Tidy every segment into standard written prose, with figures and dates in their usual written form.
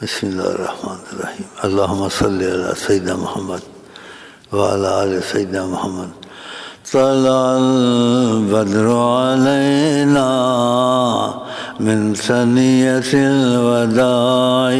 بسم اللہ الرحمن الرحیم اللہم صلی علی سیدنا محمد وعلی آل سیدنا محمد طلع البدر علینا من ثنیۃ الوداع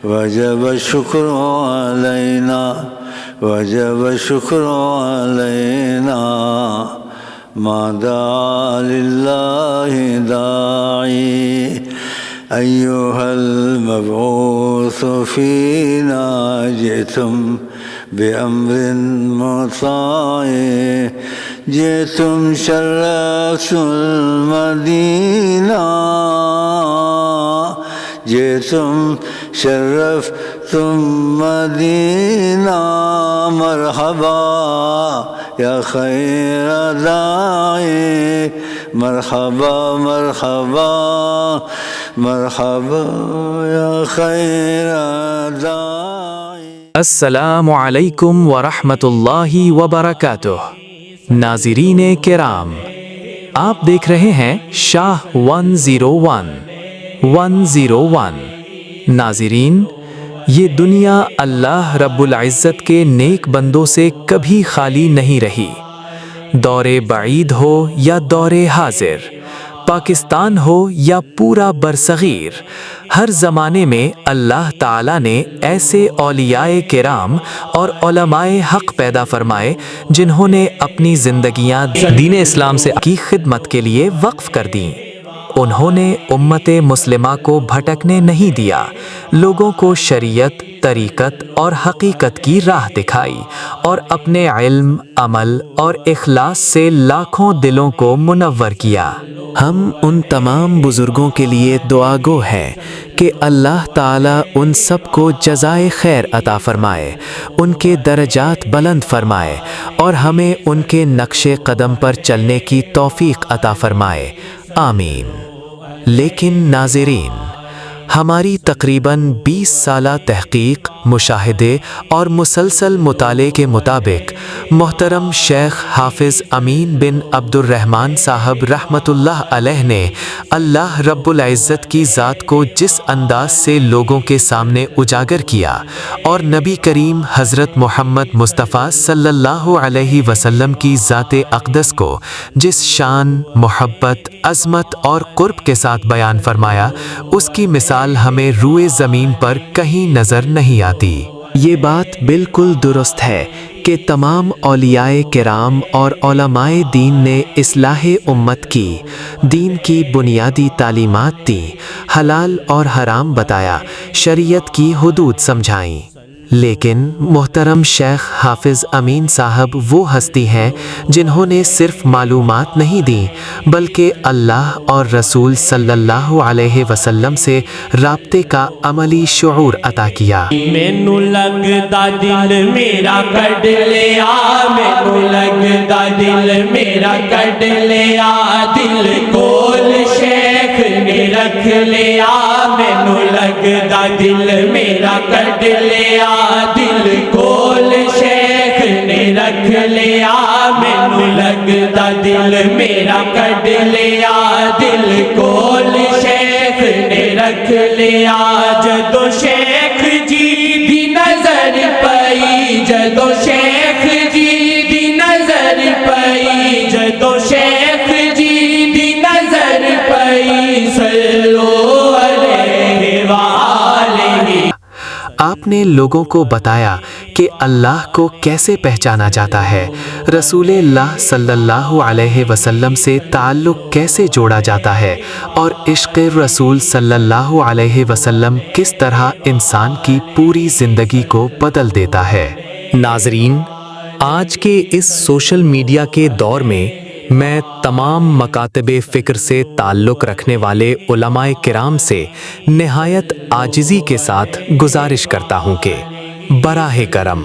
وجب الشکر علینا وجب الشکر علینا ما دعا للہ داعی ایہا المبعوث فینا جئتم بأمر مطاع جئتم شرفتم المدینہ جئتم شرفتم مدینہ مرحبا یا خیر داعی مرحبا مرحبا مرحبا یا خیر داعی۔ السلام علیکم ورحمۃ اللہ وبرکاتہ۔ ناظرین کرام، آپ دیکھ رہے ہیں شاہ 101۔ ناظرین، یہ دنیا اللہ رب العزت کے نیک بندوں سے کبھی خالی نہیں رہی۔ دور بعید ہو یا دور حاضر، پاکستان ہو یا پورا برصغیر، ہر زمانے میں اللہ تعالیٰ نے ایسے اولیاء کرام اور علماء حق پیدا فرمائے جنہوں نے اپنی زندگیاں دین اسلام سے کی خدمت کے لیے وقف کر دیں۔ انہوں نے امت مسلمہ کو بھٹکنے نہیں دیا، لوگوں کو شریعت، طریقت اور حقیقت کی راہ دکھائی اور اپنے علم، عمل اور اخلاص سے لاکھوں دلوں کو منور کیا۔ ہم ان تمام بزرگوں کے لیے دعا گو ہیں کہ اللہ تعالیٰ ان سب کو جزائے خیر عطا فرمائے، ان کے درجات بلند فرمائے اور ہمیں ان کے نقش قدم پر چلنے کی توفیق عطا فرمائے، آمین۔ لیکن ناظرین، ہماری تقریباً 20 سالہ تحقیق، مشاہدے اور مسلسل مطالعے کے مطابق محترم شیخ حافظ امین بن عبد الرحمن صاحب رحمۃ اللہ علیہ نے اللہ رب العزت کی ذات کو جس انداز سے لوگوں کے سامنے اجاگر کیا اور نبی کریم حضرت محمد مصطفیٰ صلی اللہ علیہ وسلم کی ذات اقدس کو جس شان، محبت، عظمت اور قرب کے ساتھ بیان فرمایا، اس کی مثال ہمیں روئے زمین پر کہیں نظر نہیں آتی۔ یہ بات بالکل درست ہے کہ تمام اولیاء کرام اور علماء دین نے اصلاح امت کی، دین کی بنیادی تعلیمات دیں، حلال اور حرام بتایا، شریعت کی حدود سمجھائیں۔ لیکن محترم شیخ حافظ امین صاحب وہ ہستی ہیں جنہوں نے صرف معلومات نہیں دیں بلکہ اللہ اور رسول صلی اللہ علیہ وسلم سے رابطے کا عملی شعور عطا کیا۔ مینوں لگدا دل میرا کڈ لیا، مینوں لگدا دل میرا کڈ لیا، دل کول شیخ نے رکھ لیا، مینوں لگدا دل میرا کڈ لیا، دل کول شیخ نے رکھ لیا، مینوں لگدا دل میرا کڈ لیا، دل کول شیخ نے رکھ لیا۔ جدو شیخ جی دی نظر پئی، جدو شیخ جی دی نظر پئی، جدو شیخ جی دی نظر پئی، صلو علیہ وآلہ۔ آپ نے لوگوں کو بتایا کہ اللہ کو کیسے پہچانا جاتا ہے، رسول اللہ صلی اللہ علیہ وسلم سے تعلق کیسے جوڑا جاتا ہے اور عشق رسول صلی اللہ علیہ وسلم کس طرح انسان کی پوری زندگی کو بدل دیتا ہے۔ ناظرین، آج کے اس سوشل میڈیا کے دور میں میں تمام مکاتب فکر سے تعلق رکھنے والے علماء کرام سے نہایت عاجزی کے ساتھ گزارش کرتا ہوں کہ براہ کرم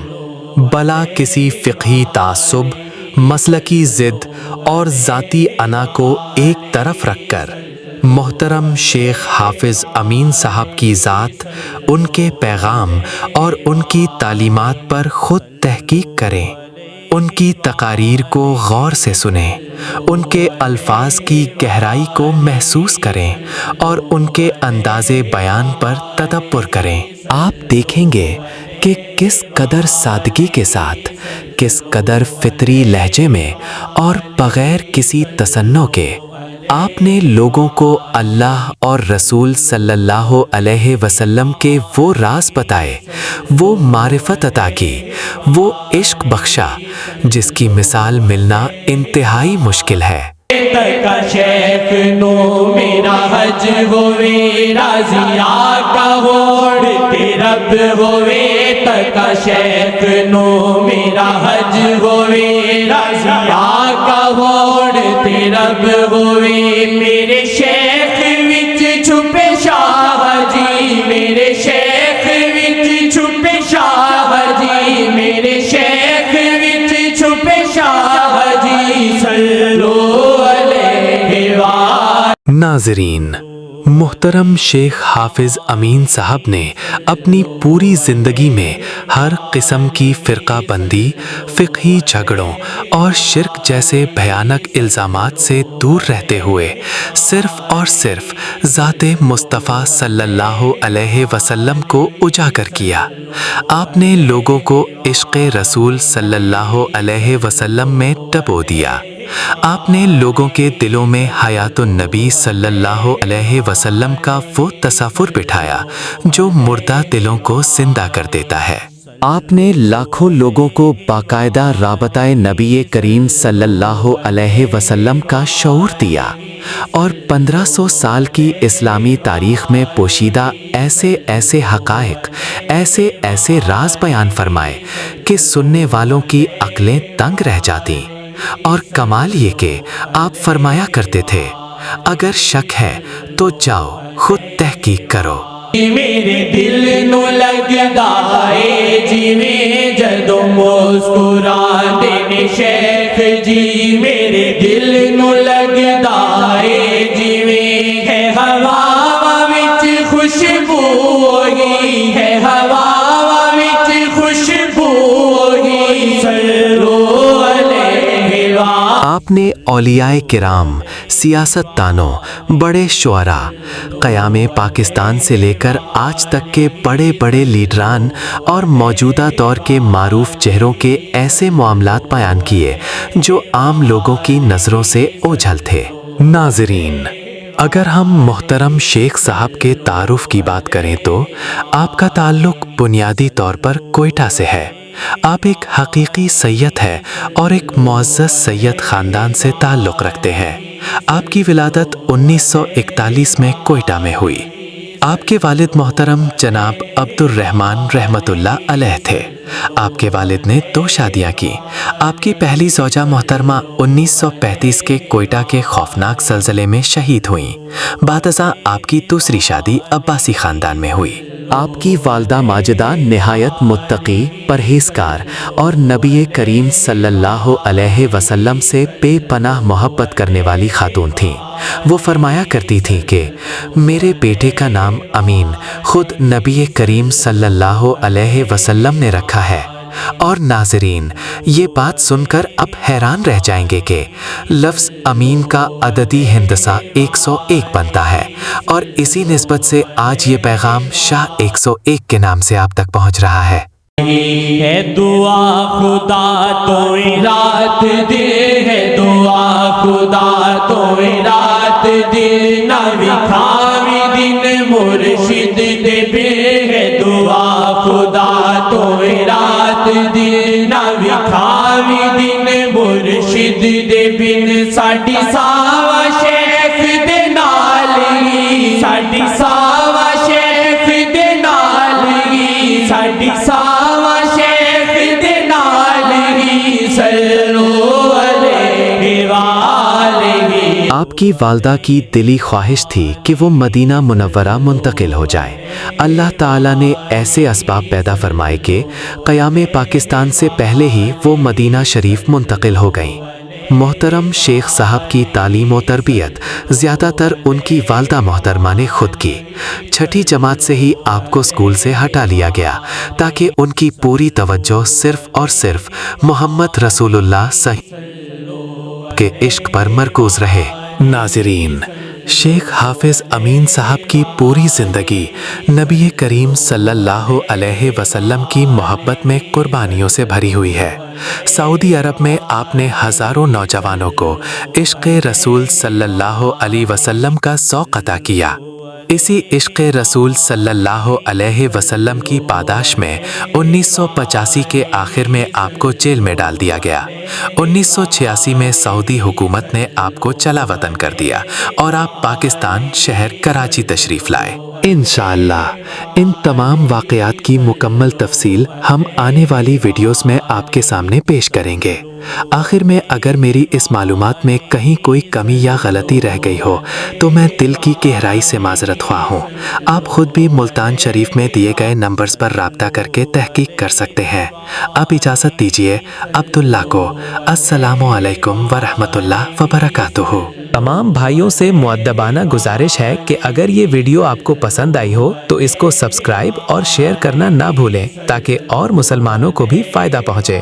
بلا کسی فقہی تعصب، مسلکی ضد اور ذاتی انا کو ایک طرف رکھ کر محترم شیخ حافظ امین صاحب کی ذات، ان کے پیغام اور ان کی تعلیمات پر خود تحقیق کریں، ان کی تقاریر کو غور سے سنیں ان کے الفاظ کی گہرائی کو محسوس کریں اور ان کے انداز بیان پر تدبر کریں۔ آپ دیکھیں گے کہ کس قدر سادگی کے ساتھ، کس قدر فطری لہجے میں اور بغیر کسی تصنع کے آپ نے لوگوں کو اللہ اور رسول صلی اللہ علیہ وسلم کے وہ راز بتائے، وہ معرفت عطا کی، وہ عشق بخشا جس کی مثال ملنا انتہائی مشکل ہے۔ کا شیخ نو میرا حج ہوئے راضی آقا ہوڑتے رب ہوئے تکا شیخ نو میرا حج ہوئے راضی آقا ہوڑتے رب ہوئے میرے شیخ وچ چھپے شاہ جی، میرے شیخ وچ چھپے شاہ جی، میرے شیخ وچ چھپے شاہ جی، صلو ناظرین، محترم شیخ حافظ امین صاحب نے اپنی پوری زندگی میں ہر قسم کی فرقہ بندی، فقہی جھگڑوں اور شرک جیسے بھیانک الزامات سے دور رہتے ہوئے صرف اور صرف ذات مصطفیٰ صلی اللہ علیہ وسلم کو اجاگر کیا۔ آپ نے لوگوں کو عشق رسول صلی اللہ علیہ وسلم میں ڈبو دیا۔ آپ نے لوگوں کے دلوں میں حیات النبی صلی اللہ علیہ وسلم کا وہ تصور بٹھایا جو مردہ دلوں کو زندہ کر دیتا ہے۔ آپ نے لاکھوں لوگوں کو باقاعدہ رابطہ نبی کریم صلی اللہ علیہ وسلم کا شعور دیا اور 1500 سال کی اسلامی تاریخ میں پوشیدہ ایسے ایسے حقائق، ایسے ایسے راز بیان فرمائے کہ سننے والوں کی عقلیں دنگ رہ جاتی۔ اور کمال یہ کہ آپ فرمایا کرتے تھے، اگر شک ہے تو جاؤ خود تحقیق کرو۔ میرے دل نو لگدا ہے جویں جدوں مسکراندے نے شیخ جی، میرے دل نو لگدا ہے جویں ہے ہوا وچ خوشبو ہوئی ہے، ہوا وچ خوشبو ہوئی، صلو آپ نے اولیاء کرام، سیاست دانوں، بڑے شعراء، قیام پاکستان سے لے کر آج تک کے بڑے بڑے لیڈران اور موجودہ دور کے معروف چہروں کے ایسے معاملات بیان کیے جو عام لوگوں کی نظروں سے اوجھل تھے۔ ناظرین، اگر ہم محترم شیخ صاحب کے تعارف کی بات کریں تو آپ کا تعلق بنیادی طور پر کوئٹہ سے ہے۔ آپ ایک حقیقی سید ہے اور ایک معزز سید خاندان سے تعلق رکھتے ہیں۔ آپ کی ولادت 1941 میں کوئٹہ میں ہوئی۔ آپ کے والد محترم جناب عبد الرحمن رحمۃ اللہ علیہ تھے۔ آپ کے والد نے 2 شادیاں کی۔ آپ کی پہلی زوجہ محترمہ 1935 کے کوئٹہ کے خوفناک زلزلے میں شہید ہوئیں۔ بعد ازاں آپ کی دوسری شادی عباسی خاندان میں ہوئی۔ آپ کی والدہ ماجدہ نہایت متقی، پرہیزگار اور نبی کریم صلی اللہ علیہ وسلم سے بے پناہ محبت کرنے والی خاتون تھیں۔ وہ فرمایا کرتی تھیں کہ میرے بیٹے کا نام امین خود نبی کریم صلی اللہ علیہ وسلم نے رکھا ہے۔ اور ناظرین، یہ بات سن کر اب حیران رہ جائیں گے کہ لفظ امین کا عددی ہندسہ 101 بنتا ہے، اور اسی نسبت سے آج یہ پیغام شاہ 101 کے نام سے آپ تک پہنچ رہا ہے۔ ہے دعا خدا تو رات دل ہے، دعا خدا تو رات دل نہ وکھاوی دن مرشد دے بن ہے، دعا خدا تو رات دل نہ وکھاوی دن مرشد دے بن، ساڈی ساوا شیخ دے نال ہی، ساڈی ساوا شیخ دے نال ہی، ساڈی ساوا شیخ دے نال ہی، صلو علیہ وآلہ۔ آپ کی والدہ کی دلی خواہش تھی کہ وہ مدینہ منورہ منتقل ہو جائے۔ اللہ تعالیٰ نے ایسے اسباب پیدا فرمائے کہ قیام پاکستان سے پہلے ہی وہ مدینہ شریف منتقل ہو گئیں۔ محترم شیخ صاحب کی تعلیم و تربیت زیادہ تر ان کی والدہ محترمہ نے خود کی۔ 6ٹھی جماعت سے ہی آپ کو اسکول سے ہٹا لیا گیا تاکہ ان کی پوری توجہ صرف اور صرف محمد رسول اللہ صلی کے عشق پر مرکوز رہے۔ ناظرین، شیخ حافظ امین صاحب کی پوری زندگی نبی کریم صلی اللہ علیہ وسلم کی محبت میں قربانیوں سے بھری ہوئی ہے۔ سعودی عرب میں آپ نے ہزاروں نوجوانوں کو عشق رسول صلی اللہ علیہ وسلم کا ذوق عطا کیا۔ اسی عشق رسول صلی اللہ علیہ وسلم کی پاداش میں 1985 کے آخر میں آپ کو جیل میں ڈال دیا گیا۔ 1986 میں سعودی حکومت نے آپ کو چلا وطن کر دیا اور آپ پاکستان شہر کراچی تشریف لائے۔ انشاءاللہ ان تمام واقعات کی مکمل تفصیل ہم آنے والی ویڈیوز میں آپ کے سامنے پیش کریں گے۔ آخر میں اگر میری اس معلومات میں کہیں کوئی کمی یا غلطی رہ گئی ہو تو میں دل کی گہرائی سے معذرت خواہ ہوں۔ آپ خود بھی ملتان شریف میں دیے گئے نمبرز پر رابطہ کر کے تحقیق کر سکتے ہیں۔ اب اجازت دیجیے عبداللہ کو۔ السلام علیکم ورحمۃ اللہ وبرکاتہ۔ تمام بھائیوں سے مؤدبانہ گزارش ہے کہ اگر یہ ویڈیو آپ کو پسند آئی ہو تو اس کو سبسکرائب اور شیئر کرنا نہ بھولیں تاکہ اور مسلمانوں کو بھی فائدہ پہنچے۔